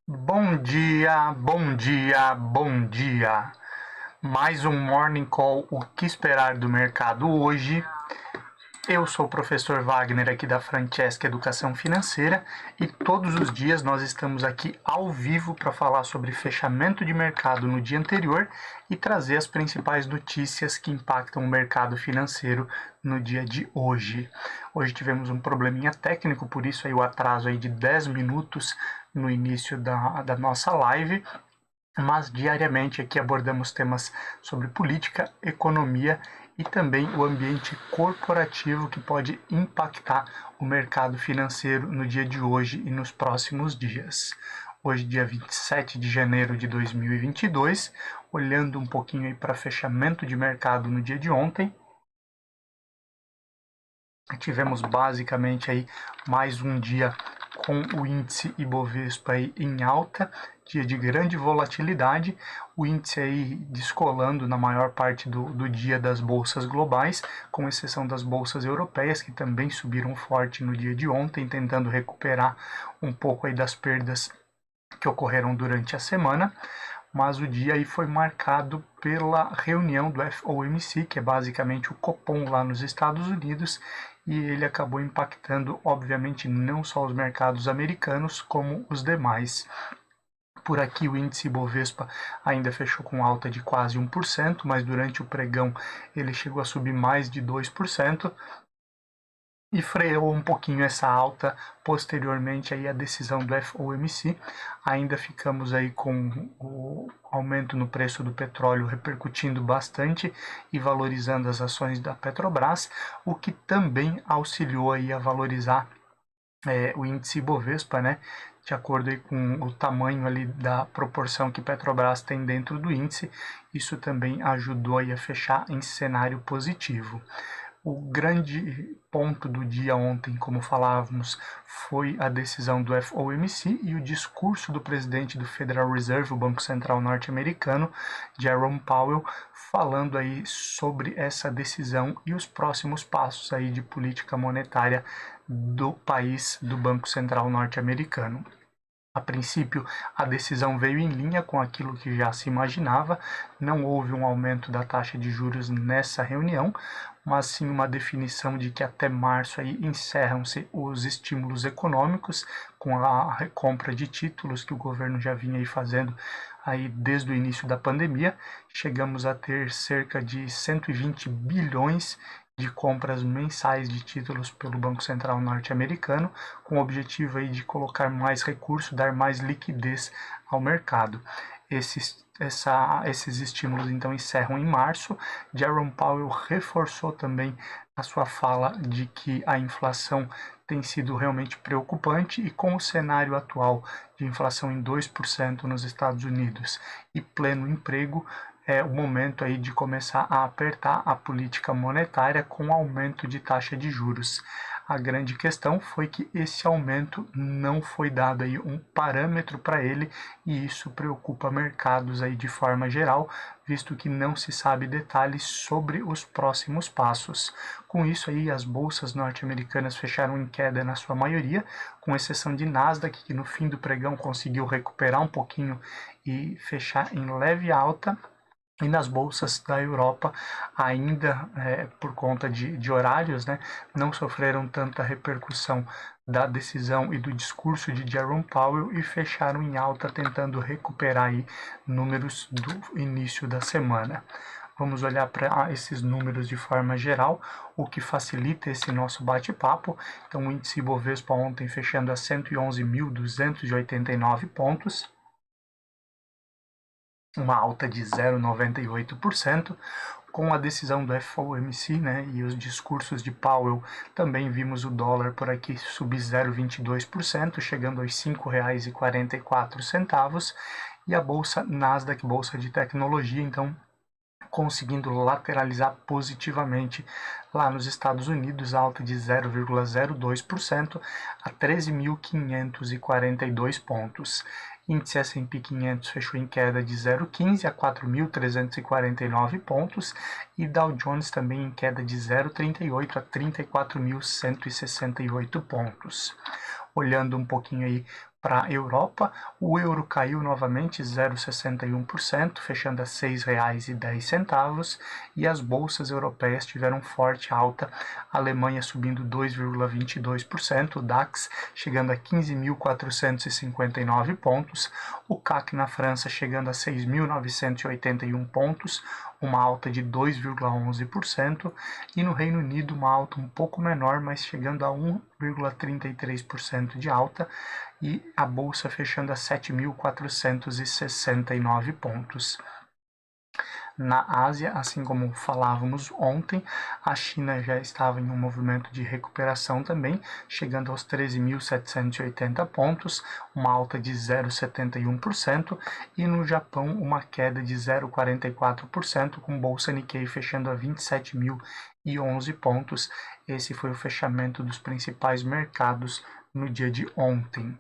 Bom dia, bom dia, bom dia. Mais um Morning Call, o que esperar do mercado hoje? Eu sou o professor Wagner aqui da Francesca Educação Financeira e todos os dias nós estamos aqui ao vivo para falar sobre fechamento de mercado no dia anterior e trazer as principais notícias que impactam o mercado financeiro no dia de hoje. Hoje tivemos um probleminha técnico, por isso aí o atraso aí de 10 minutos no início da nossa live, mas diariamente aqui abordamos temas sobre política, economia e também o ambiente corporativo que pode impactar o mercado financeiro no dia de hoje e nos próximos dias. Hoje, dia 27 de janeiro de 2022, olhando um pouquinho para fechamento de mercado no dia de ontem, tivemos basicamente aí mais um dia com o índice Ibovespa aí em alta, dia de grande volatilidade, o índice aí descolando na maior parte do dia das bolsas globais, com exceção das bolsas europeias, que também subiram forte no dia de ontem, tentando recuperar um pouco aí das perdas que ocorreram durante a semana, mas o dia aí foi marcado pela reunião do FOMC, que é basicamente o Copom lá nos Estados Unidos, e ele acabou impactando, obviamente, não só os mercados americanos, como os demais. Por aqui o índice Bovespa ainda fechou com alta de quase 1%, mas durante o pregão ele chegou a subir mais de 2%, e freou um pouquinho essa alta posteriormente aí a decisão do FOMC. Ainda ficamos aí com o aumento no preço do petróleo repercutindo bastante e valorizando as ações da Petrobras, o que também auxiliou aí a valorizar o índice Bovespa, né? De acordo aí com o tamanho ali da proporção que Petrobras tem dentro do índice, isso também ajudou aí a fechar em cenário positivo. O grande ponto do dia ontem, como falávamos, foi a decisão do FOMC e o discurso do presidente do Federal Reserve, o Banco Central norte-americano, Jerome Powell, falando aí sobre essa decisão e os próximos passos aí de política monetária do país, do Banco Central norte-americano. A princípio, a decisão veio em linha com aquilo que já se imaginava, não houve um aumento da taxa de juros nessa reunião, mas sim uma definição de que até março aí encerram-se os estímulos econômicos, com a recompra de títulos que o governo já vinha aí fazendo aí desde o início da pandemia. Chegamos a ter cerca de 120 bilhões de compras mensais de títulos pelo Banco Central norte-americano, com o objetivo aí de colocar mais recursos, dar mais liquidez ao mercado. Esses estímulos então encerram em março. Jerome Powell reforçou também a sua fala de que a inflação tem sido realmente preocupante e com o cenário atual de inflação em 2% nos Estados Unidos e pleno emprego, é o momento aí de começar a apertar a política monetária com aumento de taxa de juros. A grande questão foi que esse aumento não foi dado aí um parâmetro para ele e isso preocupa mercados aí de forma geral, visto que não se sabe detalhes sobre os próximos passos. Com isso aí as bolsas norte-americanas fecharam em queda na sua maioria, com exceção de Nasdaq, que no fim do pregão conseguiu recuperar um pouquinho e fechar em leve alta. E nas bolsas da Europa, ainda por conta de horários, né, não sofreram tanta repercussão da decisão e do discurso de Jerome Powell e fecharam em alta, tentando recuperar aí números do início da semana. Vamos olhar para esses números de forma geral, o que facilita esse nosso bate-papo. Então, o índice Bovespa ontem fechando a 111.289 pontos, uma alta de 0,98%, com a decisão do FOMC, né, e os discursos de Powell, também vimos o dólar por aqui subir 0,22%, chegando aos R$ 5,44, e a bolsa Nasdaq, bolsa de tecnologia, então conseguindo lateralizar positivamente lá nos Estados Unidos, alta de 0,02% a 13.542 pontos. Índice S&P 500 fechou em queda de 0,15 a 4.349 pontos e Dow Jones também em queda de 0,38 a 34.168 pontos. Olhando um pouquinho aí Para a Europa, o euro caiu novamente 0,61%, fechando a R$ 6,10, e as bolsas europeias tiveram forte alta, a Alemanha subindo 2,22%, o DAX chegando a 15.459 pontos, o CAC na França chegando a 6.981 pontos, uma alta de 2,11%, e no Reino Unido uma alta um pouco menor, mas chegando a 1,33% de alta, e a bolsa fechando a 7.469 pontos. Na Ásia, assim como falávamos ontem, a China já estava em um movimento de recuperação também, chegando aos 13.780 pontos, uma alta de 0,71%, e no Japão uma queda de 0,44%, com bolsa Nikkei fechando a 27.011 pontos. Esse foi o fechamento dos principais mercados no dia de ontem.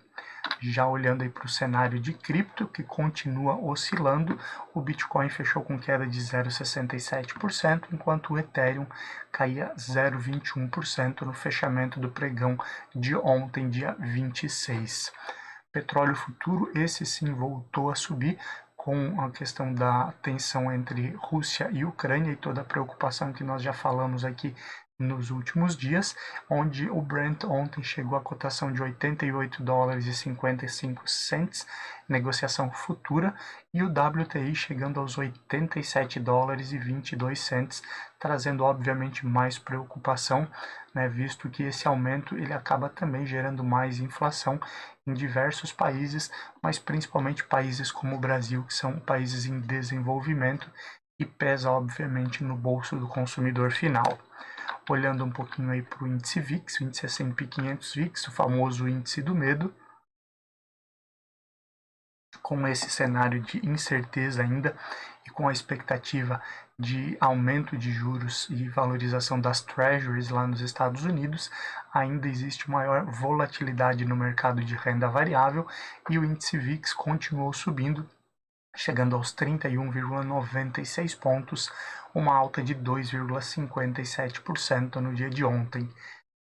Já olhando aí para o cenário de cripto, que continua oscilando, o Bitcoin fechou com queda de 0,67%, enquanto o Ethereum caía 0,21% no fechamento do pregão de ontem, dia 26. Petróleo futuro, esse sim voltou a subir, com a questão da tensão entre Rússia e Ucrânia e toda a preocupação que nós já falamos aqui nos últimos dias, onde o Brent ontem chegou à cotação de $88,55, negociação futura, e o WTI chegando aos $87,22, trazendo obviamente mais preocupação, né, visto que esse aumento ele acaba também gerando mais inflação em diversos países, mas principalmente países como o Brasil, que são países em desenvolvimento, e pesa obviamente no bolso do consumidor final. Olhando um pouquinho aí para o índice VIX, o índice S&P 500 VIX, o famoso índice do medo, com esse cenário de incerteza ainda e com a expectativa de aumento de juros e valorização das treasuries lá nos Estados Unidos, ainda existe maior volatilidade no mercado de renda variável, e o índice VIX continuou subindo, chegando aos 31,96 pontos, uma alta de 2,57% no dia de ontem.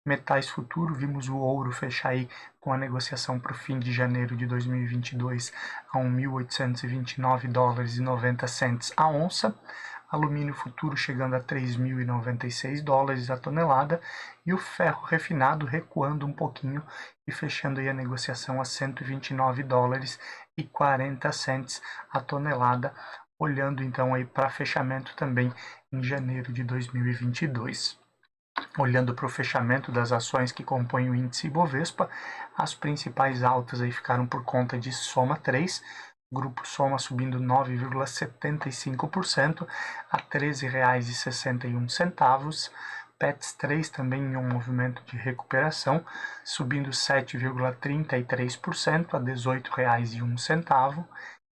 Metais futuro, vimos o ouro fechar aí com a negociação para o fim de janeiro de 2022 a $1.829,90 a onça. Alumínio futuro chegando a $3.096 a tonelada, e o ferro refinado recuando um pouquinho e fechando aí a negociação a $129,40 a tonelada, olhando então aí para fechamento também em janeiro de 2022. Olhando para o fechamento das ações que compõem o índice Ibovespa, as principais altas aí ficaram por conta de Soma 3, Grupo Soma subindo 9,75% a R$ 13,61. Pets 3 também em um movimento de recuperação, subindo 7,33% a R$ 18,01.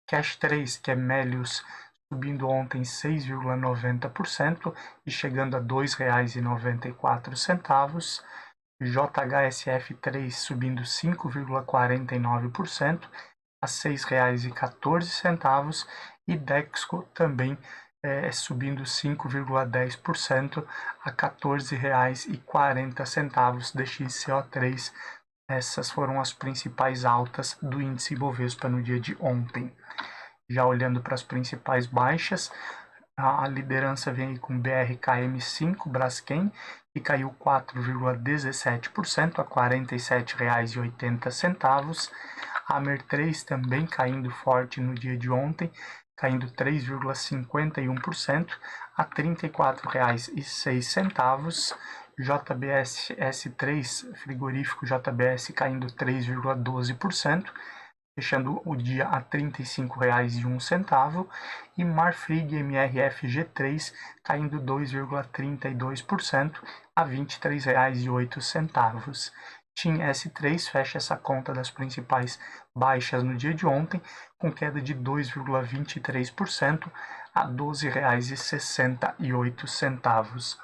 Cash 3, que é Melius, subindo ontem 6,90% e chegando a R$ 2,94. JHSF3 subindo 5,49% a R$ 6,14, e Dexco também subindo 5,10% a R$ 14,40 DXCO3. Essas foram as principais altas do índice Ibovespa no dia de ontem. Já olhando para as principais baixas, a liderança vem aí com BRKM5, Braskem, que caiu 4,17% a R$ 47,80. A Amer3 também caindo forte no dia de ontem, caindo 3,51% a R$ 34,06. JBS-S3, frigorífico JBS, caindo 3,12%, fechando o dia a R$ 35,01, e Marfrig MRF G3 caindo 2,32% a R$ 23,08. TIM S3 fecha essa conta das principais baixas no dia de ontem, com queda de 2,23% a R$ 12,68.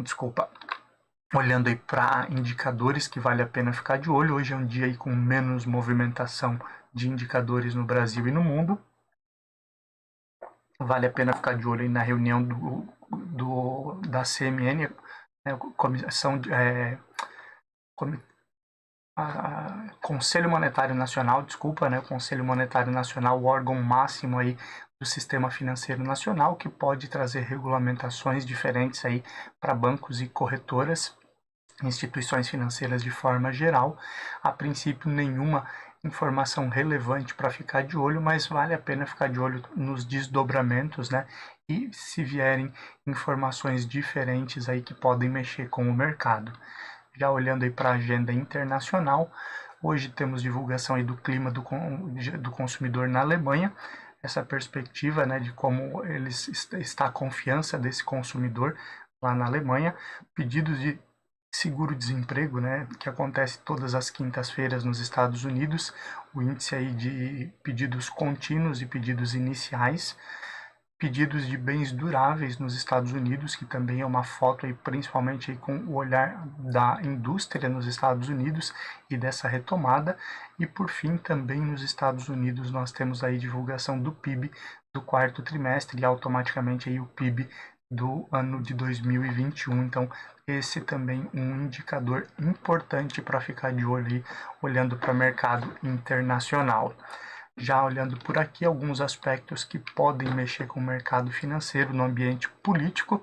Desculpa. Olhando aí para indicadores que vale a pena ficar de olho, hoje é um dia aí com menos movimentação de indicadores no Brasil e no mundo. Vale a pena ficar de olho aí na reunião da CMN, né, Conselho Monetário Nacional, desculpa, né, o Conselho Monetário Nacional, o órgão máximo aí do Sistema Financeiro Nacional, que pode trazer regulamentações diferentes aí para bancos e corretoras, instituições financeiras de forma geral. A princípio, nenhuma informação relevante para ficar de olho, mas vale a pena ficar de olho nos desdobramentos, né? E se vierem informações diferentes aí que podem mexer com o mercado. Já olhando aí para a agenda internacional, hoje temos divulgação aí do clima do consumidor na Alemanha, essa perspectiva, né, de como está a confiança desse consumidor lá na Alemanha, pedidos de seguro-desemprego, né, que acontece todas as quintas-feiras nos Estados Unidos, o índice aí de pedidos contínuos e pedidos iniciais, pedidos de bens duráveis nos Estados Unidos, que também é uma foto aí, principalmente aí com o olhar da indústria nos Estados Unidos e dessa retomada. E por fim, também nos Estados Unidos nós temos aí divulgação do PIB do quarto trimestre e automaticamente aí o PIB do ano de 2021. Então, esse também um indicador importante para ficar de olho aí, olhando para o mercado internacional. Já olhando por aqui, alguns aspectos que podem mexer com o mercado financeiro no ambiente político,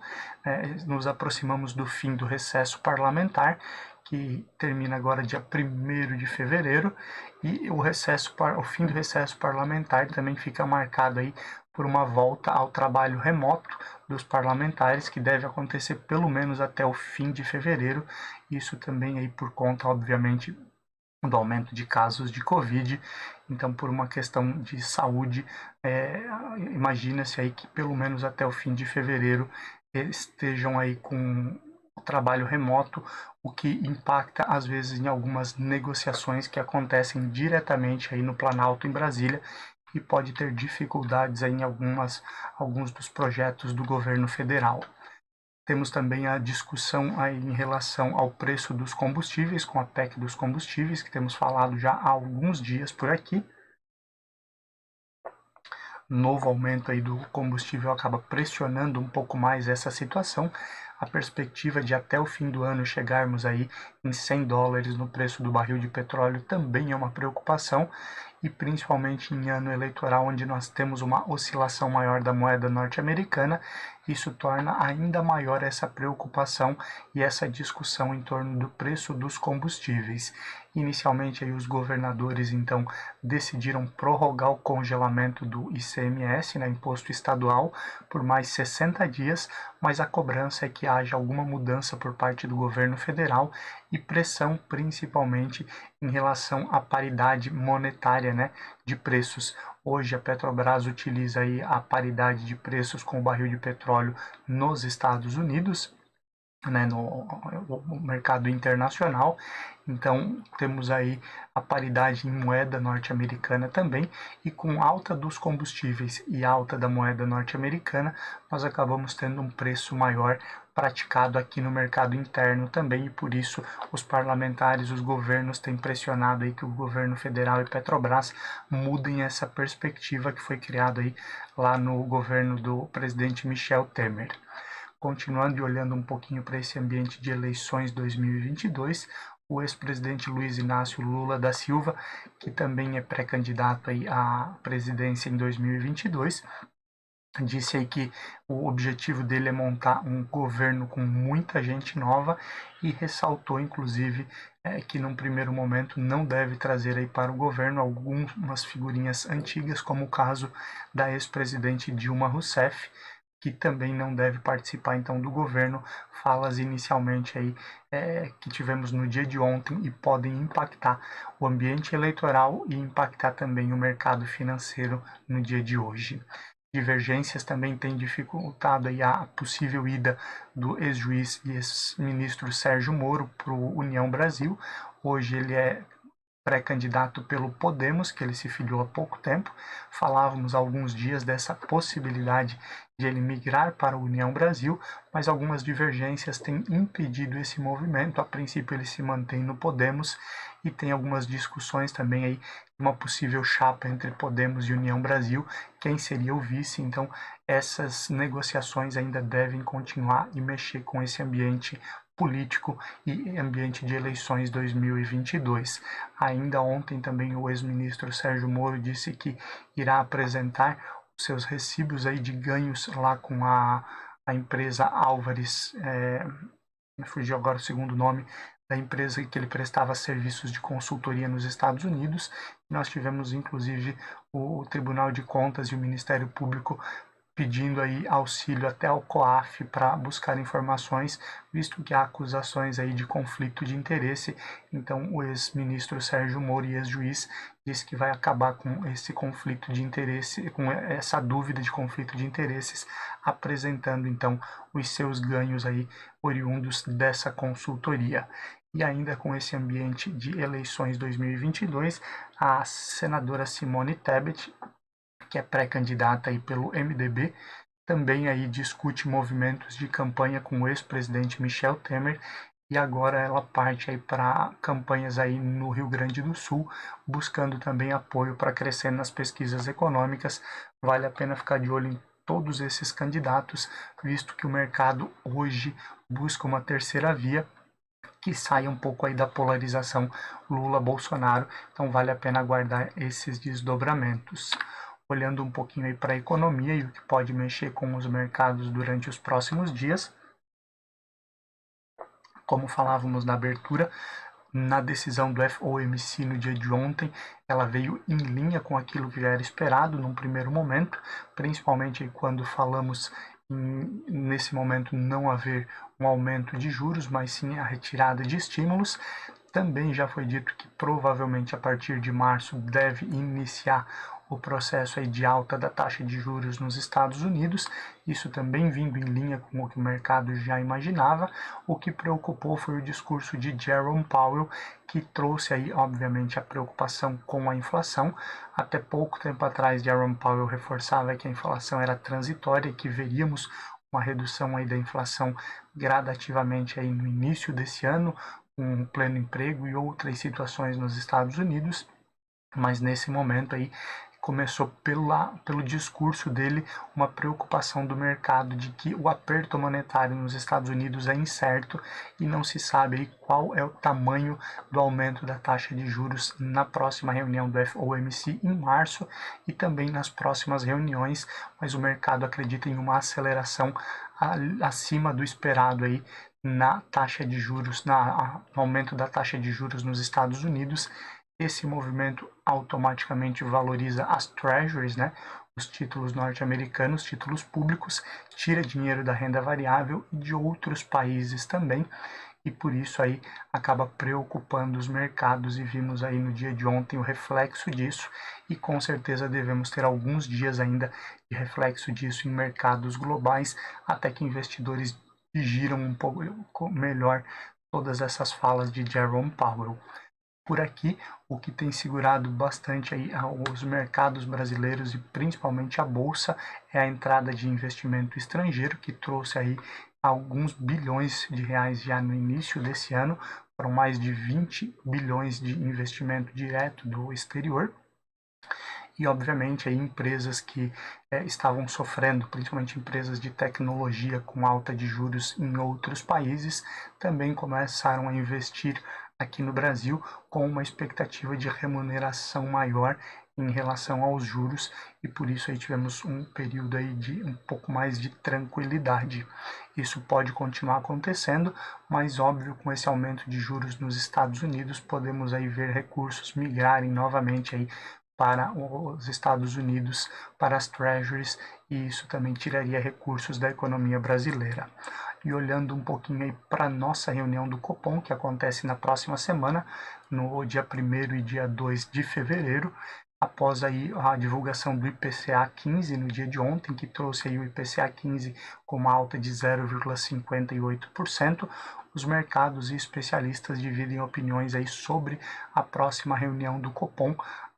nos aproximamos do fim do recesso parlamentar, que termina agora dia 1º de fevereiro, e o fim do recesso parlamentar também fica marcado aí por uma volta ao trabalho remoto dos parlamentares, que deve acontecer pelo menos até o fim de fevereiro, isso também aí por conta, obviamente, do aumento de casos de Covid. Então, por uma questão de saúde, imagina-se aí que pelo menos até o fim de fevereiro estejam aí com o trabalho remoto, o que impacta às vezes em algumas negociações que acontecem diretamente aí no Planalto em Brasília, e pode ter dificuldades aí em alguns dos projetos do governo federal. Temos também a discussão aí em relação ao preço dos combustíveis, com a PEC dos combustíveis, que temos falado já há alguns dias por aqui. Novo aumento aí do combustível acaba pressionando um pouco mais essa situação. A perspectiva de até o fim do ano chegarmos aí em $100 no preço do barril de petróleo também é uma preocupação, e principalmente em ano eleitoral, onde nós temos uma oscilação maior da moeda norte-americana, isso torna ainda maior essa preocupação e essa discussão em torno do preço dos combustíveis. Inicialmente, aí, os governadores então decidiram prorrogar o congelamento do ICMS, né, Imposto Estadual, por mais 60 dias, mas a cobrança é que haja alguma mudança por parte do governo federal e pressão principalmente em relação à paridade monetária, né, de preços. Hoje a Petrobras utiliza aí a paridade de preços com o barril de petróleo nos Estados Unidos, né, no mercado internacional. Então temos aí a paridade em moeda norte-americana também, e com alta dos combustíveis e alta da moeda norte-americana, nós acabamos tendo um preço maior praticado aqui no mercado interno também, e por isso os parlamentares, os governos têm pressionado aí que o governo federal e Petrobras mudem essa perspectiva que foi criada aí lá no governo do presidente Michel Temer. Continuando e olhando um pouquinho para esse ambiente de eleições 2022, o ex-presidente Luiz Inácio Lula da Silva, que também é pré-candidato aí à presidência em 2022, disse aí que o objetivo dele é montar um governo com muita gente nova, e ressaltou inclusive que num primeiro momento não deve trazer aí para o governo algumas figurinhas antigas, como o caso da ex-presidente Dilma Rousseff, que também não deve participar então do governo. Falas inicialmente aí que tivemos no dia de ontem e podem impactar o ambiente eleitoral e impactar também o mercado financeiro no dia de hoje. Divergências também têm dificultado aí a possível ida do ex-juiz e ex-ministro Sérgio Moro para o União Brasil. Hoje ele é pré-candidato pelo Podemos, que ele se filiou há pouco tempo. Falávamos há alguns dias dessa possibilidade de ele migrar para a União Brasil, mas algumas divergências têm impedido esse movimento. A princípio ele se mantém no Podemos, e tem algumas discussões também aí de uma possível chapa entre Podemos e União Brasil, quem seria o vice. Então essas negociações ainda devem continuar e mexer com esse ambiente político e ambiente de eleições 2022. Ainda ontem também o ex-ministro Sérgio Moro disse que irá apresentar os seus recibos aí de ganhos lá com a empresa Álvares, me fugiu agora o segundo nome, da empresa que ele prestava serviços de consultoria nos Estados Unidos. Nós tivemos, inclusive, o Tribunal de Contas e o Ministério Público pedindo aí auxílio até ao COAF para buscar informações, visto que há acusações aí de conflito de interesse. Então, o ex-ministro Sérgio Moro e ex-juiz disse que vai acabar com esse conflito de interesse, com essa dúvida de conflito de interesses, apresentando então os seus ganhos aí oriundos dessa consultoria. E ainda com esse ambiente de eleições 2022, a senadora Simone Tebet, que é pré-candidata aí pelo MDB, também aí discute movimentos de campanha com o ex-presidente Michel Temer, e agora ela parte aí para campanhas aí no Rio Grande do Sul, buscando também apoio para crescer nas pesquisas econômicas. Vale a pena ficar de olho em todos esses candidatos, visto que o mercado hoje busca uma terceira via que saia um pouco aí da polarização Lula-Bolsonaro, então vale a pena aguardar esses desdobramentos. Olhando um pouquinho aí para a economia e o que pode mexer com os mercados durante os próximos dias. Como falávamos na abertura, na decisão do FOMC no dia de ontem, ela veio em linha com aquilo que já era esperado num primeiro momento, principalmente quando falamos nesse momento não haver um aumento de juros, mas sim a retirada de estímulos. Também já foi dito que provavelmente a partir de março deve iniciar o processo aí de alta da taxa de juros nos Estados Unidos, isso também vindo em linha com o que o mercado já imaginava. O que preocupou foi o discurso de Jerome Powell, que trouxe aí, obviamente, a preocupação com a inflação. Até pouco tempo atrás, Jerome Powell reforçava que a inflação era transitória e que veríamos uma redução aí da inflação gradativamente aí no início desse ano, com pleno emprego e outras situações nos Estados Unidos, mas nesse momento aí começou pelo discurso dele uma preocupação do mercado de que o aperto monetário nos Estados Unidos é incerto e não se sabe aí qual é o tamanho do aumento da taxa de juros na próxima reunião do FOMC em março e também nas próximas reuniões, mas o mercado acredita em uma aceleração acima do esperado aí na taxa de juros, no aumento da taxa de juros nos Estados Unidos. Esse movimento automaticamente valoriza as treasuries, né, os títulos norte-americanos, títulos públicos, tira dinheiro da renda variável e de outros países também, e por isso aí acaba preocupando os mercados, e vimos aí no dia de ontem o reflexo disso, e com certeza devemos ter alguns dias ainda de reflexo disso em mercados globais, até que investidores digiram um pouco melhor todas essas falas de Jerome Powell. Por aqui, o que tem segurado bastante aí os mercados brasileiros e principalmente a bolsa é a entrada de investimento estrangeiro, que trouxe aí alguns bilhões de reais já no início desse ano, foram mais de 20 bilhões de investimento direto do exterior. E obviamente aí empresas que estavam sofrendo, principalmente empresas de tecnologia com alta de juros em outros países, também começaram a investir aqui no Brasil com uma expectativa de remuneração maior em relação aos juros, e por isso aí tivemos um período aí de um pouco mais de tranquilidade. Isso pode continuar acontecendo, mas óbvio, com esse aumento de juros nos Estados Unidos, podemos aí ver recursos migrarem novamente aí para os Estados Unidos, para as treasuries, e isso também tiraria recursos da economia brasileira. E olhando um pouquinho aí para a nossa reunião do Copom, que acontece na próxima semana, no dia 1º e dia 2 de fevereiro, após aí a divulgação do IPCA 15 no dia de ontem, que trouxe aí o IPCA 15 com uma alta de 0,58%, os mercados e especialistas dividem opiniões aí sobre a próxima reunião do Copom.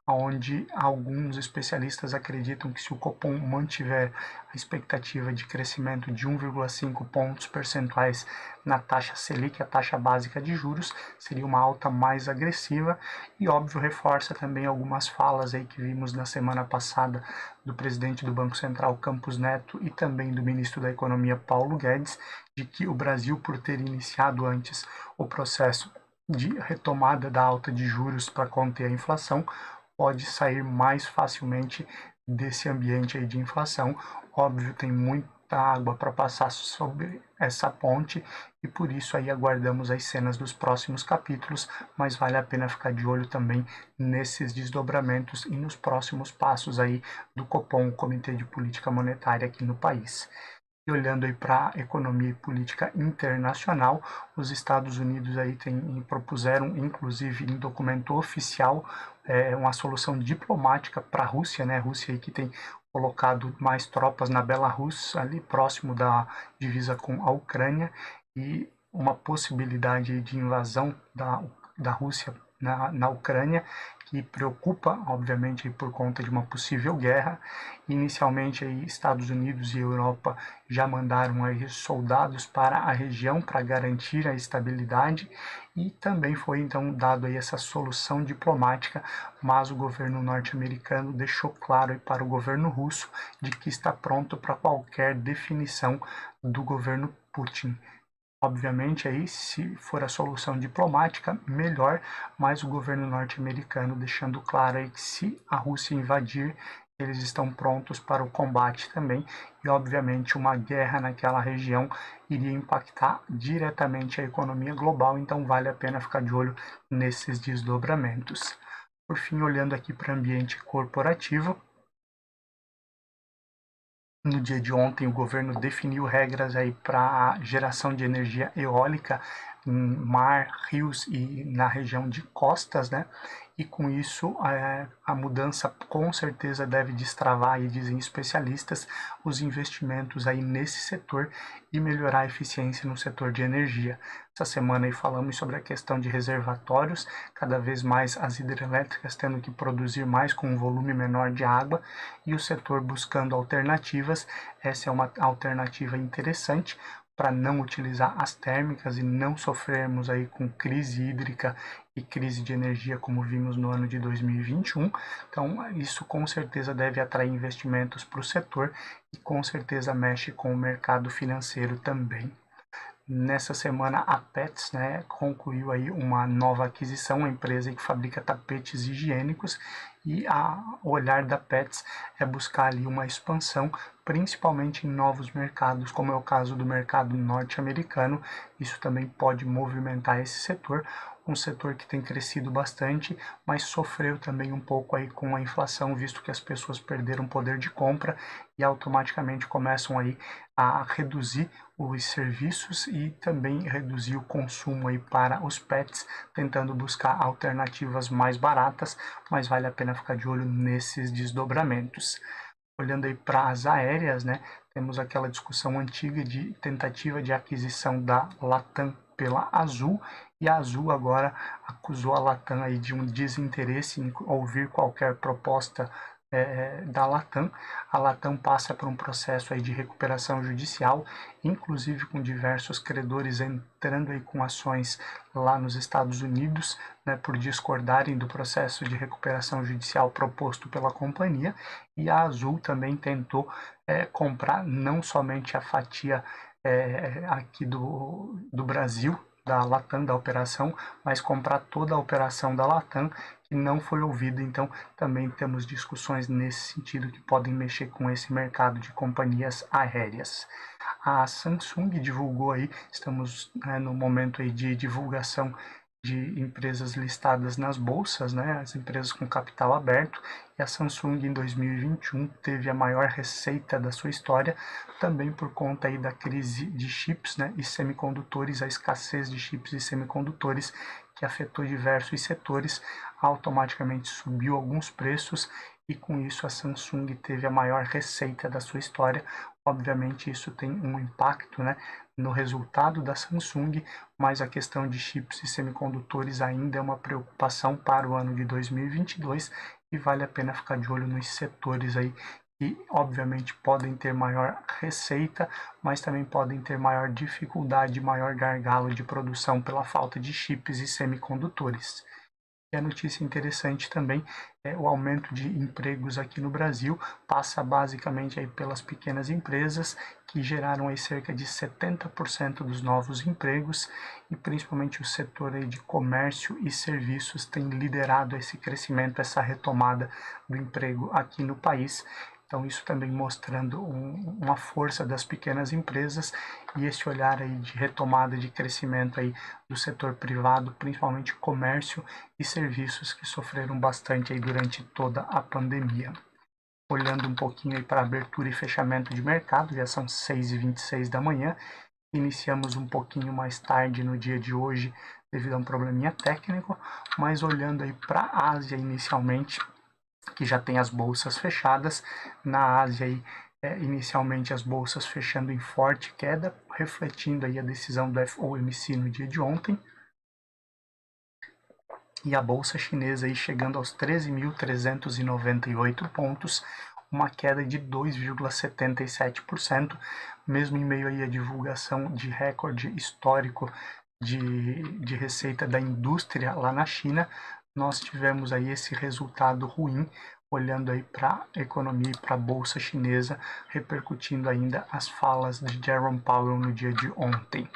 onde alguns especialistas acreditam que se o Copom mantiver a expectativa de crescimento de 1,5 pontos percentuais na taxa Selic, a taxa básica de juros, seria uma alta mais agressiva e, óbvio, reforça também algumas falas aí que vimos na semana passada do presidente do Banco Central, Campos Neto, e também do ministro da Economia, Paulo Guedes, de que o Brasil, por ter iniciado antes o processo de retomada da alta de juros para conter a inflação, pode sair mais facilmente desse ambiente aí de inflação. Óbvio, tem muita água para passar sobre essa ponte e por isso aí aguardamos as cenas dos próximos capítulos, mas vale a pena ficar de olho também nesses desdobramentos e nos próximos passos aí do Copom, o Comitê de Política Monetária aqui no país. E olhando aí para a economia e política internacional, os Estados Unidos aí propuseram, inclusive em documento oficial, uma solução diplomática para a Rússia, né? A Rússia aí que tem colocado mais tropas na Belarus, ali próximo da divisa com a Ucrânia, e uma possibilidade de invasão da Rússia na Ucrânia, que preocupa, obviamente, por conta de uma possível guerra. Inicialmente, aí, Estados Unidos e Europa já mandaram aí soldados para a região para garantir a estabilidade e também foi então dado aí essa solução diplomática, mas o governo norte-americano deixou claro aí para o governo russo de que está pronto para qualquer definição do governo Putin. Obviamente, aí, se for a solução diplomática, melhor, mas o governo norte-americano deixando claro aí que se a Rússia invadir, eles estão prontos para o combate também, e obviamente uma guerra naquela região iria impactar diretamente a economia global, então vale a pena ficar de olho nesses desdobramentos. Por fim, olhando aqui para o ambiente corporativo, no dia de ontem, o governo definiu regras aí para a geração de energia eólica em mar, rios e na região de costas, né? E com isso, a mudança com certeza deve destravar, aí, dizem especialistas, os investimentos aí nesse setor e melhorar a eficiência no setor de energia. Essa semana aí falamos sobre a questão de reservatórios, cada vez mais as hidrelétricas tendo que produzir mais com um volume menor de água e o setor buscando alternativas. Essa é uma alternativa interessante para não utilizar as térmicas e não sofrermos aí com crise hídrica e crise de energia como vimos no ano de 2021. Então, isso com certeza deve atrair investimentos para o setor e com certeza mexe com o mercado financeiro também. Nessa semana, a Pets, né, concluiu aí uma nova aquisição, uma empresa que fabrica tapetes higiênicos, e o olhar da Pets é buscar ali uma expansão, principalmente em novos mercados, como é o caso do mercado norte-americano. Isso também pode movimentar esse setor, um setor que tem crescido bastante, mas sofreu também um pouco aí com a inflação, visto que as pessoas perderam poder de compra e automaticamente começam aí a reduzir os serviços e também reduzir o consumo aí para os pets, tentando buscar alternativas mais baratas, mas vale a pena ficar de olho nesses desdobramentos. Olhando aí para as aéreas, né, temos aquela discussão antiga de tentativa de aquisição da Latam pela Azul, e a Azul agora acusou a Latam aí de um desinteresse em ouvir qualquer proposta da Latam. A Latam passa por um processo aí de recuperação judicial, inclusive com diversos credores entrando aí com ações lá nos Estados Unidos, né, por discordarem do processo de recuperação judicial proposto pela companhia, e a Azul também tentou comprar não somente a fatia aqui do Brasil, da Latam, da operação, mas comprar toda a operação da Latam, que não foi ouvida. Então, também temos discussões nesse sentido que podem mexer com esse mercado de companhias aéreas. A Samsung divulgou aí, estamos no momento aí de divulgação de empresas listadas nas bolsas, né, as empresas com capital aberto, e a Samsung em 2021 teve a maior receita da sua história, também por conta aí da crise de chips, né, e semicondutores, a escassez de chips e semicondutores que afetou diversos setores, automaticamente subiu alguns preços e com isso a Samsung teve a maior receita da sua história, Obviamente isso tem um impacto, né, no resultado da Samsung, mas a questão de chips e semicondutores ainda é uma preocupação para o ano de 2022 e vale a pena ficar de olho nos setores aí que obviamente podem ter maior receita, mas também podem ter maior dificuldade, maior gargalo de produção pela falta de chips e semicondutores. E a notícia interessante também é o aumento de empregos aqui no Brasil, passa basicamente aí pelas pequenas empresas, que geraram aí cerca de 70% dos novos empregos, e principalmente o setor aí de comércio e serviços tem liderado esse crescimento, essa retomada do emprego aqui no país. Então, isso também mostrando uma força das pequenas empresas e esse olhar aí de retomada de crescimento aí do setor privado, principalmente comércio e serviços que sofreram bastante aí durante toda a pandemia. Olhando um pouquinho aí para abertura e fechamento de mercado, já são 6h26 da manhã, iniciamos um pouquinho mais tarde no dia de hoje devido a um probleminha técnico, mas olhando aí para a Ásia inicialmente, que já tem as bolsas fechadas. Na Ásia aí, inicialmente as bolsas fechando em forte queda, refletindo aí a decisão do FOMC no dia de ontem. E a bolsa chinesa aí chegando aos 13.398 pontos, uma queda de 2,77%, mesmo em meio aí à divulgação de recorde histórico de receita da indústria lá na China. Nós tivemos aí esse resultado ruim, olhando aí para a economia e para a bolsa chinesa, repercutindo ainda as falas de Jerome Powell no dia de ontem.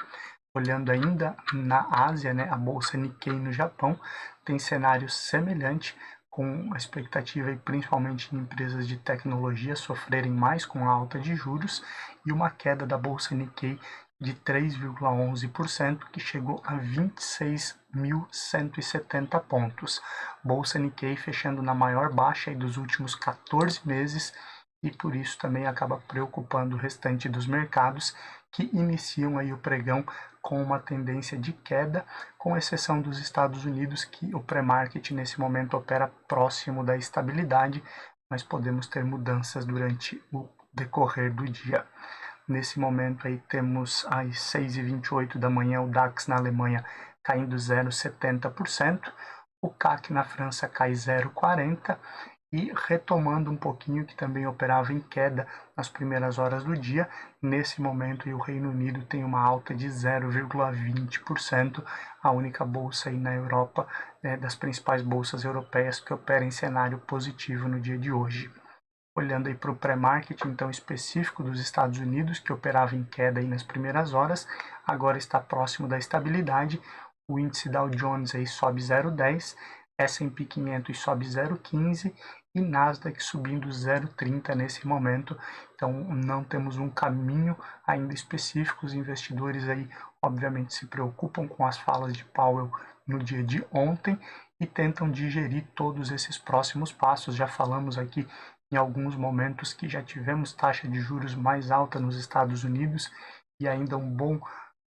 Olhando ainda na Ásia, né, a bolsa Nikkei no Japão tem cenário semelhante, com a expectativa e principalmente em empresas de tecnologia sofrerem mais com a alta de juros e uma queda da bolsa Nikkei de 3,11%, que chegou a 26.170 pontos. Bolsa Nikkei fechando na maior baixa dos últimos 14 meses e por isso também acaba preocupando o restante dos mercados, que iniciam aí o pregão com uma tendência de queda, com exceção dos Estados Unidos, que o pré-market nesse momento opera próximo da estabilidade, mas podemos ter mudanças durante o decorrer do dia. Nesse momento aí temos às 6h28 da manhã o DAX na Alemanha caindo 0,70%, o CAC na França cai 0,40%, e retomando um pouquinho, que também operava em queda nas primeiras horas do dia, nesse momento o Reino Unido tem uma alta de 0,20%, a única bolsa aí na Europa, das principais bolsas europeias, que opera em cenário positivo no dia de hoje. Olhando aí para o pré-market, então, específico dos Estados Unidos, que operava em queda aí nas primeiras horas, agora está próximo da estabilidade. O índice Dow Jones aí sobe 0,10%, S&P 500 sobe 0,15% e Nasdaq subindo 0,30% nesse momento. Então, não temos um caminho ainda específico. Os investidores aí, obviamente, se preocupam com as falas de Powell no dia de ontem e tentam digerir todos esses próximos passos. Já falamos aqui em alguns momentos que já tivemos taxa de juros mais alta nos Estados Unidos e ainda um bom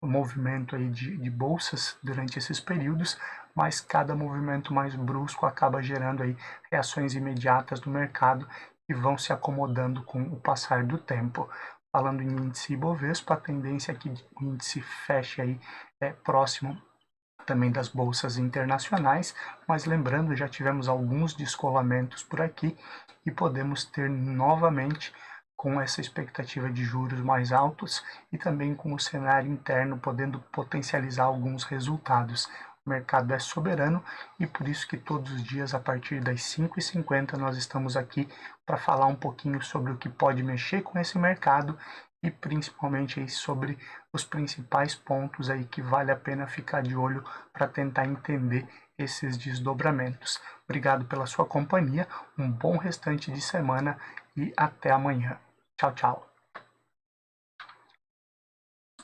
movimento aí de bolsas durante esses períodos, mas cada movimento mais brusco acaba gerando aí reações imediatas do mercado que vão se acomodando com o passar do tempo. Falando em índice Ibovespa, a tendência é que o índice feche aí próximo também das bolsas internacionais, mas lembrando, já tivemos alguns descolamentos por aqui e podemos ter novamente, com essa expectativa de juros mais altos e também com o cenário interno podendo potencializar alguns resultados. O mercado é soberano e por isso que todos os dias, a partir das 5h50, nós estamos aqui para falar um pouquinho sobre o que pode mexer com esse mercado e principalmente aí sobre os principais pontos aí que vale a pena ficar de olho para tentar entender esses desdobramentos. Obrigado pela sua companhia, um bom restante de semana e até amanhã. Tchau, tchau.